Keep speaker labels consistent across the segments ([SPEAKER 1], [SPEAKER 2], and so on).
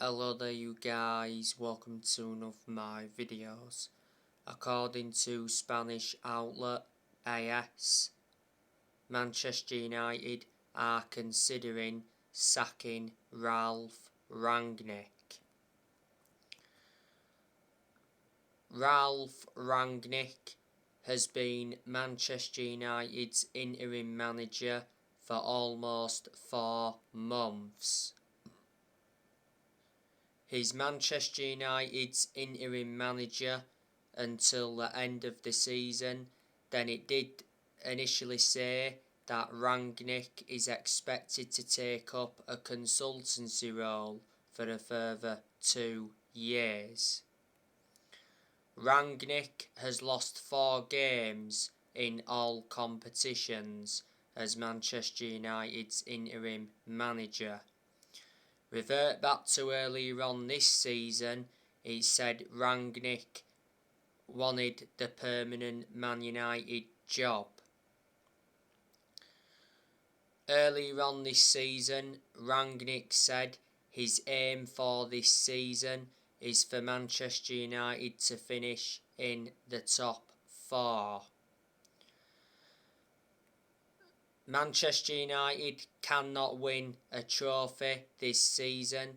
[SPEAKER 1] Hello there you guys, welcome to one of my videos. According to Spanish outlet AS, Manchester United are considering sacking Ralf Rangnick. Ralf Rangnick has been Manchester United's interim manager for almost 4 months. He's Manchester United's interim manager until the end of the season. Then it did initially say that Rangnick is expected to take up a consultancy role for a further 2 years. Rangnick has lost 4 games in all competitions as Manchester United's interim manager. Revert back to earlier on this season, he said Rangnick wanted the permanent Man United job. Earlier on this season, Rangnick said his aim for this season is for Manchester United to finish in the top 4. Manchester United cannot win a trophy this season.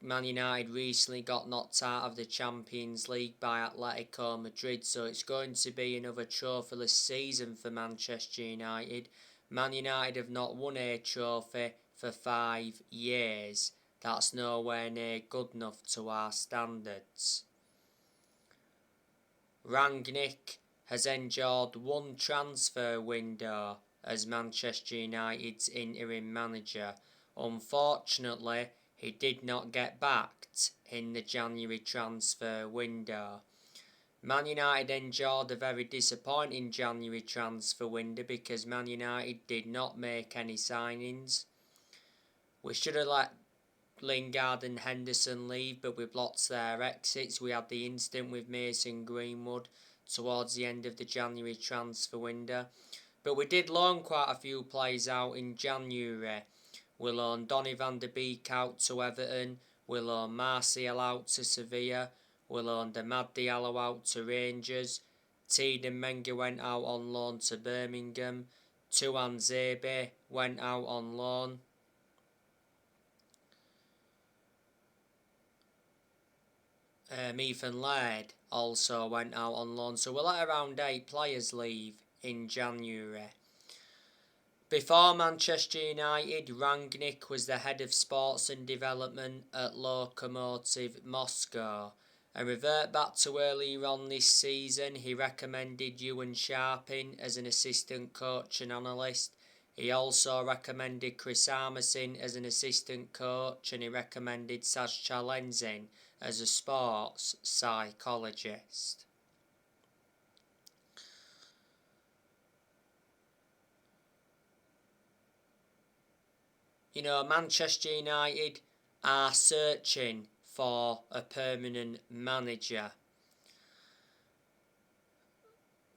[SPEAKER 1] Man United recently got knocked out of the Champions League by Atletico Madrid, so it's going to be another trophyless season for Manchester United. Man United have not won a trophy for 5 years. That's nowhere near good enough to our standards. Rangnick has endured 1 transfer window as Manchester United's interim manager. Unfortunately, he did not get backed in the January transfer window. Man United endured a very disappointing January transfer window because Man United did not make any signings. We should have let Lingard and Henderson leave, but we blocked their exits. We had the incident with Mason Greenwood towards the end of the January transfer window. But we did loan quite a few players out in January. We loaned Donny van de Beek out to Everton. We loaned Martial out to Sevilla. We loaned Amad Diallo out to Rangers. Teden Menga went out on loan to Birmingham. Tuan Zebe went out on loan. Ethan Laird also went out on loan. So we let around 8 players leave in January. Before Manchester United, Rangnick was the head of sports and development at Lokomotiv Moscow. And revert back to earlier on this season, he recommended Ewan Sharping as an assistant coach and analyst. He also recommended Chris Armisen as an assistant coach, and he recommended Saj Chalenzin as a sports psychologist. You know, Manchester United are searching for a permanent manager.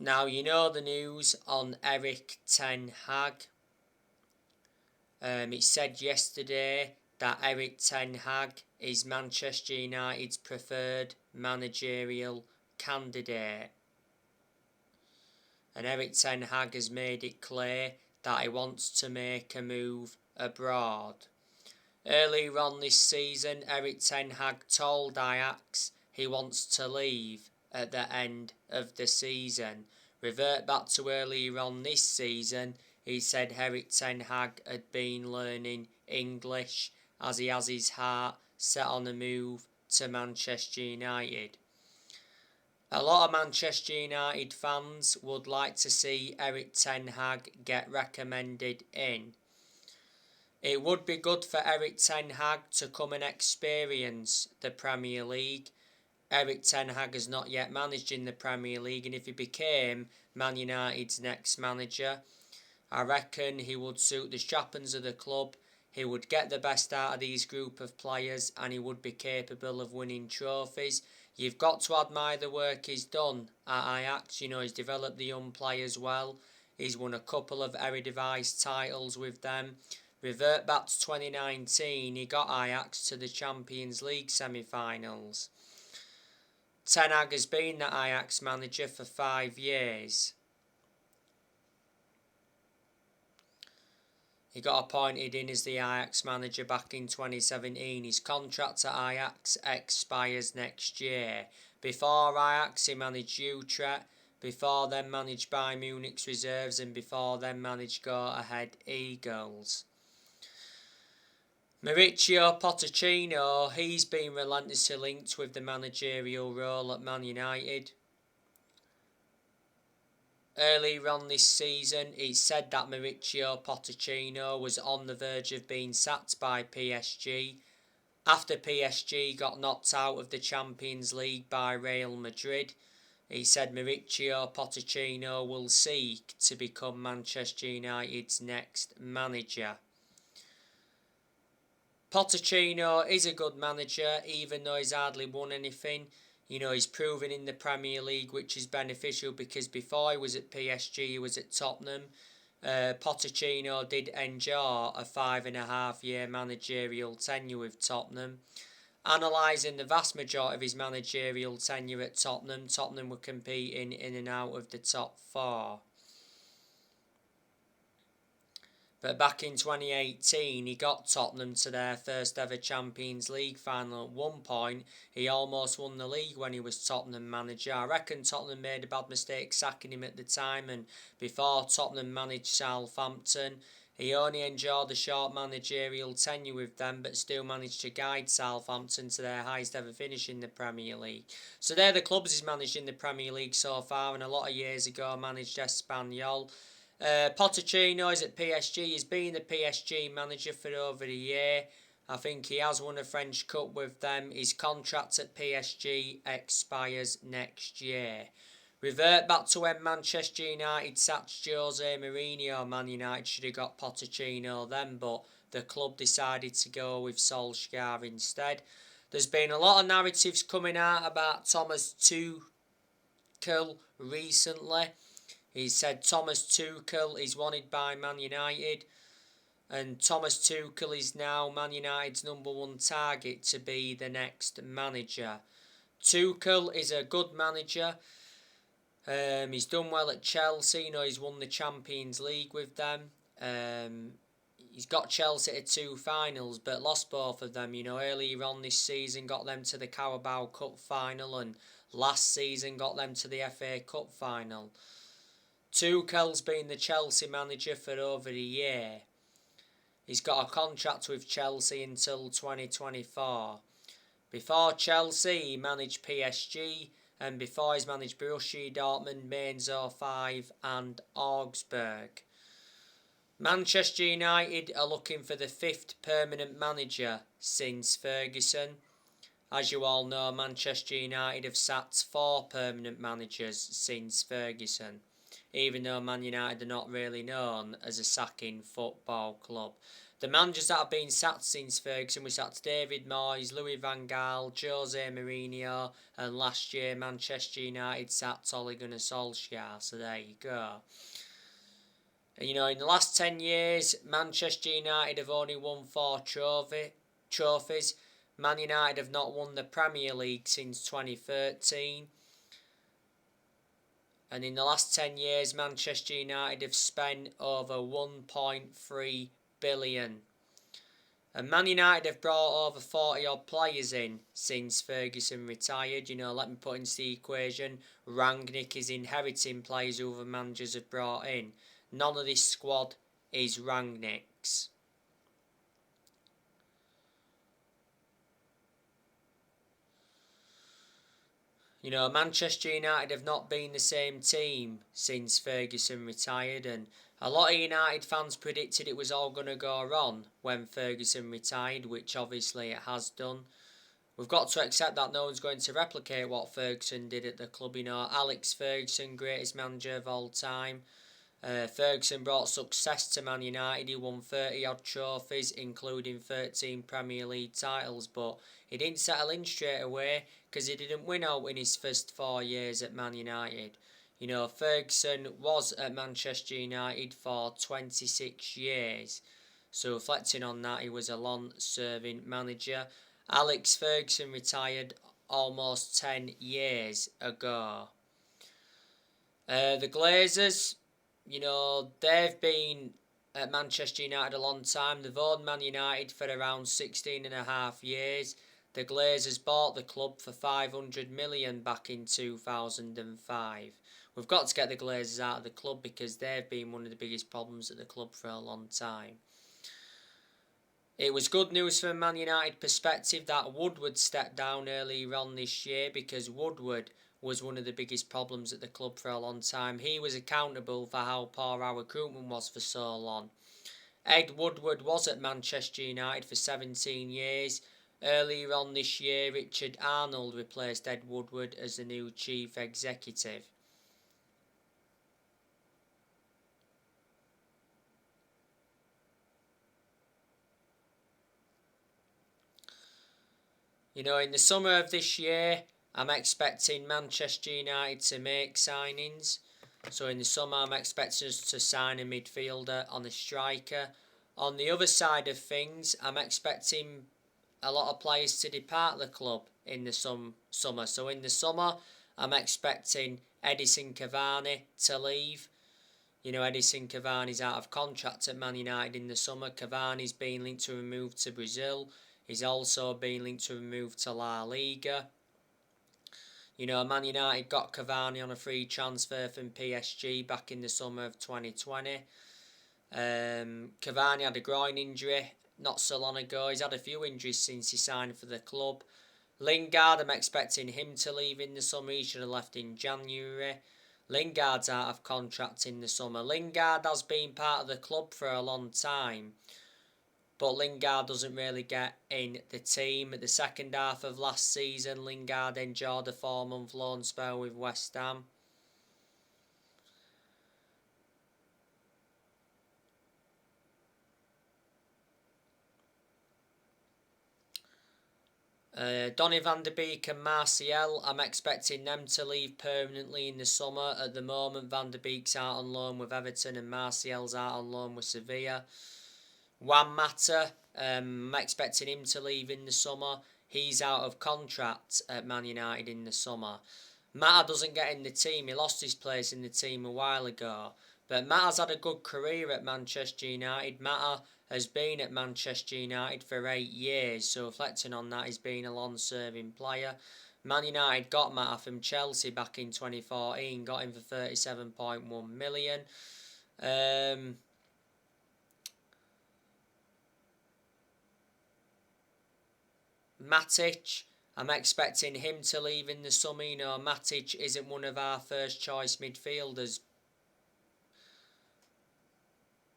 [SPEAKER 1] Now, you know the news on Erik ten Hag. It said yesterday that Erik ten Hag is Manchester United's preferred managerial candidate. And Erik ten Hag has made it clear that he wants to make a move abroad. Earlier on this season, Erik ten Hag told Ajax he wants to leave at the end of the season. Revert back to earlier on this season, he said Erik ten Hag had been learning English as he has his heart set on a move to Manchester United. A lot of Manchester United fans would like to see Erik ten Hag get recommended in. It would be good for Erik ten Hag to come and experience the Premier League. Erik ten Hag has not yet managed in the Premier League, and if he became Man United's next manager, I reckon he would suit the strappings of the club. He would get the best out of these group of players, and he would be capable of winning trophies. You've got to admire the work he's done at Ajax. You know, he's developed the young players well. He's won a couple of Eredivisie titles with them. Revert back to 2019, he got Ajax to the Champions League semi-finals. Ten Hag has been the Ajax manager for 5 years. He got appointed in as the Ajax manager back in 2017. His contract at Ajax expires next year. Before Ajax, he managed Utrecht. Before then, managed Bayern Munich's reserves, and before then, managed Go Ahead Eagles. Mauricio Pochettino, he's been relentlessly linked with the managerial role at Man United. Earlier on this season, it's said that Mauricio Pochettino was on the verge of being sacked by PSG after PSG got knocked out of the Champions League by Real Madrid. He said Mauricio Pochettino will seek to become Manchester United's next manager. Pochettino is a good manager, even though he's hardly won anything. You know, he's proven in the Premier League, which is beneficial because before he was at PSG, he was at Tottenham. Pochettino did enjoy a 5.5-year managerial tenure with Tottenham. Analysing the vast majority of his managerial tenure at Tottenham, Tottenham were competing in and out of the top 4. But back in 2018, he got Tottenham to their first ever Champions League final. At one point, he almost won the league when he was Tottenham manager. I reckon Tottenham made a bad mistake sacking him at the time, and before Tottenham managed Southampton, he only enjoyed a short managerial tenure with them, but still managed to guide Southampton to their highest ever finish in the Premier League. So they're the clubs he's managed in the Premier League so far, and a lot of years ago managed Espanyol. Pochettino is at PSG. He's been the PSG manager for over a year. I think he has won a French Cup with them. His contract at PSG expires next year. Revert back to when Manchester United sacked Jose Mourinho. Man United should have got Pochettino then, but the club decided to go with Solskjaer instead. There's been a lot of narratives coming out about Thomas Tuchel recently. He said Thomas Tuchel is wanted by Man United, and Thomas Tuchel is now Man United's #1 target to be the next manager. Tuchel is a good manager. He's done well at Chelsea. You know, he's won the Champions League with them. He's got Chelsea to 2 finals, but lost both of them. You know, earlier on this season got them to the Carabao Cup final, and last season got them to the FA Cup final. Tuchel's been the Chelsea manager for over a year. He's got a contract with Chelsea until 2024. Before Chelsea, he managed PSG, and before he's managed Borussia Dortmund, Mainz 05 and Augsburg. Manchester United are looking for the 5th permanent manager since Ferguson. As you all know, Manchester United have sacked 4 permanent managers since Ferguson, even though Man United are not really known as a sacking football club. The managers that have been sacked since Ferguson, we sacked David Moyes, Louis van Gaal, Jose Mourinho, and last year Manchester United sacked Ole Gunnar Solskjaer, so there you go. And, you know, in the last 10 years, Manchester United have only won 4 trophies. Man United have not won the Premier League since 2013. And in the last 10 years, Manchester United have spent over 1.3 billion. And Man United have brought over 40-odd players in since Ferguson retired. You know, let me put into the equation, Rangnick is inheriting players who other managers have brought in. None of this squad is Rangnick's. You know, Manchester United have not been the same team since Ferguson retired, and a lot of United fans predicted it was all going to go wrong when Ferguson retired, which obviously it has done. We've got to accept that no one's going to replicate what Ferguson did at the club. You know, Alex Ferguson, greatest manager of all time. Ferguson brought success to Man United. He won 30-odd trophies, including 13 Premier League titles, but he didn't settle in straight away because he didn't win out in his first 4 years at Man United. You know, Ferguson was at Manchester United for 26 years. So reflecting on that, he was a long-serving manager. Alex Ferguson retired almost 10 years ago. The Glazers, they've been at Manchester United a long time. They've owned Man United for around 16.5 years. The Glazers bought the club for 500 million back in 2005. We've got to get the Glazers out of the club because they've been one of the biggest problems at the club for a long time. It was good news from a Man United perspective that Woodward stepped down earlier on this year, because Woodward was one of the biggest problems at the club for a long time. He was accountable for how poor our recruitment was for so long. Ed Woodward was at Manchester United for 17 years. Earlier on this year, Richard Arnold replaced Ed Woodward as the new chief executive. In the summer of this year, I'm expecting Manchester United to make signings. So in the summer, I'm expecting us to sign a midfielder on a striker. On the other side of things, I'm expecting a lot of players to depart the club in the summer. So in the summer, I'm expecting Edison Cavani to leave. Edison Cavani's out of contract at Man United in the summer. Cavani's been linked to a move to Brazil. He's also been linked to a move to La Liga. Man United got Cavani on a free transfer from PSG back in the summer of 2020. Cavani had a groin injury not so long ago. He's had a few injuries since he signed for the club. Lingard, I'm expecting him to leave in the summer. He should have left in January. Lingard's out of contract in the summer. Lingard has been part of the club for a long time, but Lingard doesn't really get in the team. At the second half of last season, Lingard enjoyed a 4-month loan spell with West Ham. Donny van de Beek and Martial, I'm expecting them to leave permanently in the summer. At the moment, Van de Beek's out on loan with Everton and Martial's out on loan with Sevilla. Juan Mata, I'm expecting him to leave in the summer. He's out of contract at Man United in the summer. Mata doesn't get in the team. He lost his place in the team a while ago. But Mata's had a good career at Manchester United. Mata has been at Manchester United for 8 years. So reflecting on that, he's been a long-serving player. Man United got Mata from Chelsea back in 2014. Got him for 37.1 million. Matic, I'm expecting him to leave in the summer. Matic isn't one of our first choice midfielders,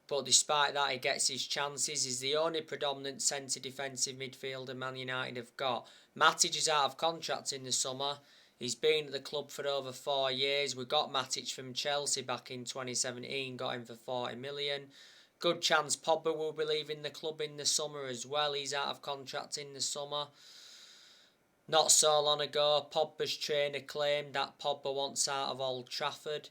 [SPEAKER 1] but despite that, he gets his chances. He's the only predominant centre defensive midfielder Man United have got. Matic is out of contract in the summer. He's been at the club for over 4 years. We got Matic from Chelsea back in 2017, got him for 40 million. Good chance Pogba will be leaving the club in the summer as well. He's out of contract in the summer. Not so long ago, Pogba's trainer claimed that Pogba wants out of Old Trafford.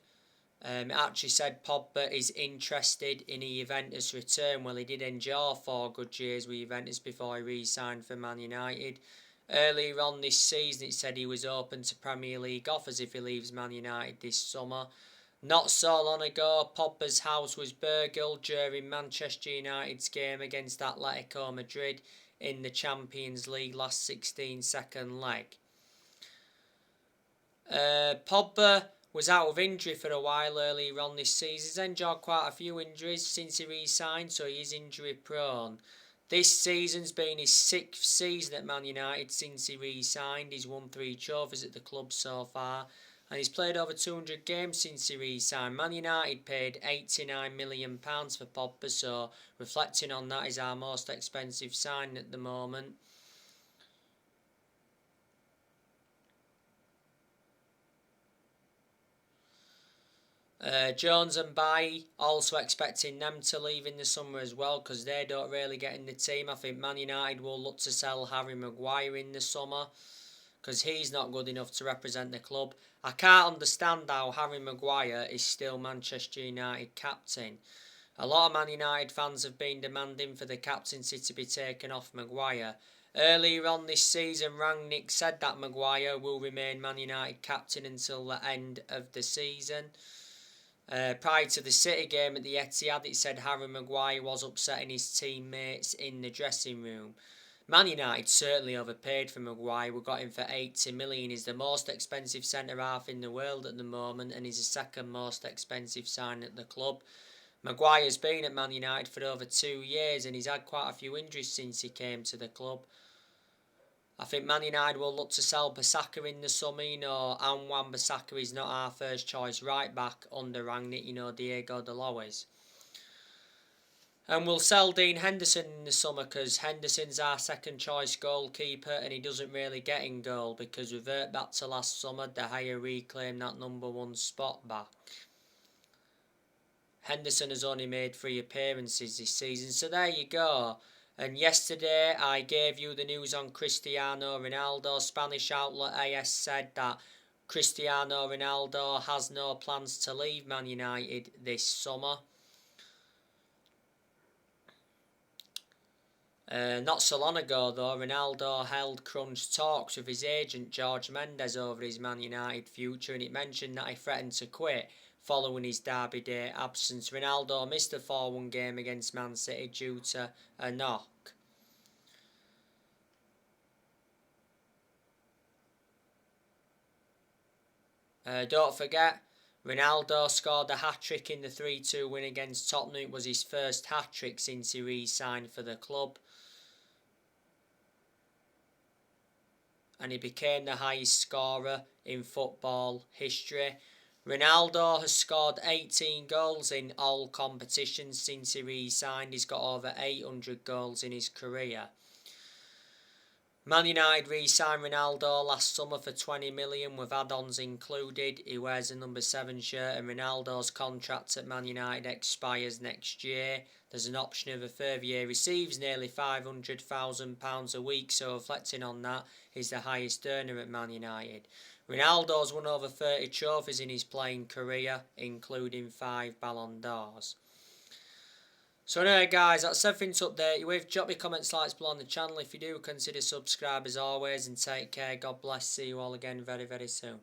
[SPEAKER 1] It actually said Pogba is interested in a Juventus return. Well, he did endure 4 good years with Juventus before he re-signed for Man United. Earlier on this season, it said he was open to Premier League offers if he leaves Man United this summer. Not so long ago, Pogba's house was burgled during Manchester United's game against Atletico Madrid in the Champions League last 16-second leg. Pogba was out of injury for a while earlier on this season. He's enjoyed quite a few injuries since he re-signed, so he is injury prone. This season's been his 6th season at Man United since he re-signed. He's won 3 trophies at the club so far, and he's played over 200 games since he re-signed. Man United paid £89 million for Pogba, so reflecting on that, is our most expensive signing at the moment. Jones and Bailly, also expecting them to leave in the summer as well, because they don't really get in the team. I think Man United will look to sell Harry Maguire in the summer, because he's not good enough to represent the club. I can't understand how Harry Maguire is still Manchester United captain. A lot of Man United fans have been demanding for the captaincy to be taken off Maguire. Earlier on this season, Rangnick said that Maguire will remain Man United captain until the end of the season. Prior to the City game at the Etihad, it said Harry Maguire was upsetting his teammates in the dressing room. Man United certainly overpaid for Maguire. We got him for 80 million. He's the most expensive centre-half in the world at the moment, and he's the second most expensive sign at the club. Maguire's been at Man United for over 2 years, and he's had quite a few injuries since he came to the club. I think Man United will look to sell Bissaka in the summer. Wan-Bissaka is not our first choice right back under Rangnick, Diego Dalot. And we'll sell Dean Henderson in the summer because Henderson's our second choice goalkeeper and he doesn't really get in goal because revert back to last summer, De Gea reclaimed that number 1 spot back. Henderson has only made 3 appearances this season, so there you go. And yesterday I gave you the news on Cristiano Ronaldo. Spanish outlet AS said that Cristiano Ronaldo has no plans to leave Man United this summer. Not so long ago though, Ronaldo held crunch talks with his agent Jorge Mendes over his Man United future, and it mentioned that he threatened to quit following his Derby Day absence. Ronaldo missed the 4-1 game against Man City due to a knock. Don't forget, Ronaldo scored a hat-trick in the 3-2 win against Tottenham. It was his first hat-trick since he re-signed for the club. And he became the highest scorer in football history. Ronaldo has scored 18 goals in all competitions since he re-signed. He's got over 800 goals in his career. Man United re-signed Ronaldo last summer for 20 million with add-ons included. He wears a number 7 shirt and Ronaldo's contract at Man United expires next year. There's an option of a further year. He receives nearly £500,000 a week, so reflecting on that, he's the highest earner at Man United. Ronaldo's won over 30 trophies in his playing career, including 5 Ballon d'Ors. So anyway guys, that's everything to update you with. Drop your comments, likes below on the channel if you do. Consider subscribe as always and take care. God bless. See you all again very, very soon.